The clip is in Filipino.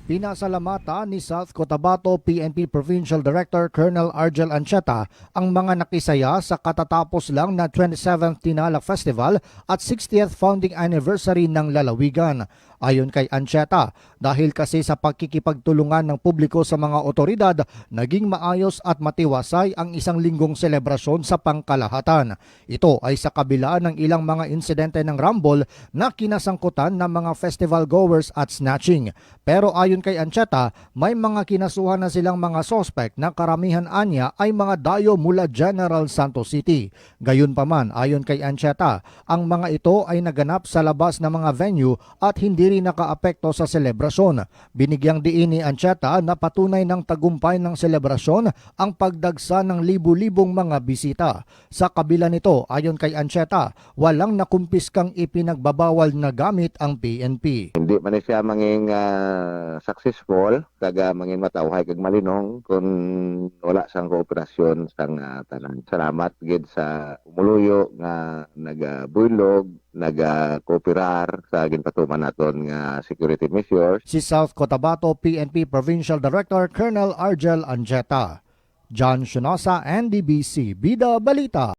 Pinasalamatan ni South Cotabato PNP Provincial Director Colonel Argel Ancheta ang mga nakisaya sa katatapos lang na 27th Tinalak Festival at 60th founding anniversary ng lalawigan. Ayon kay Ancheta, dahil kasi sa pagkikipagtulungan ng publiko sa mga otoridad, naging maayos at matiwasay ang isang linggong selebrasyon sa pangkalahatan. Ito ay sa kabila ng ilang mga insidente ng rumble na kinasangkutan ng mga festival goers at snatching. Pero ayon kay Ancheta, may mga kinasuhan na silang mga sospek na karamihan anya ay mga dayo mula General Santos City. Gayunpaman, ayon kay Ancheta, ang mga ito ay naganap sa labas ng mga venue at hindi rin nakaapekto sa selebrasyon. Binigyang diin ni Ancheta na patunay ng tagumpay ng selebrasyon ang pagdagsa ng libu-libong mga bisita. Sa kabila nito, ayon kay Ancheta, walang nakumpiskang ipinagbabawal na gamit ang PNP. Hindi man siya manging successful, kaga manging matawhay kag malinong kung wala sang kooperasyon sang tanan. Salamat gid sa umuluyo nga nagabuylog, nagakooperar sa ginpatuman naton nga security measures. Si South Cotabato PNP Provincial Director Colonel Argel Ancheta. John Shunosa, NDBC, Bida Balita.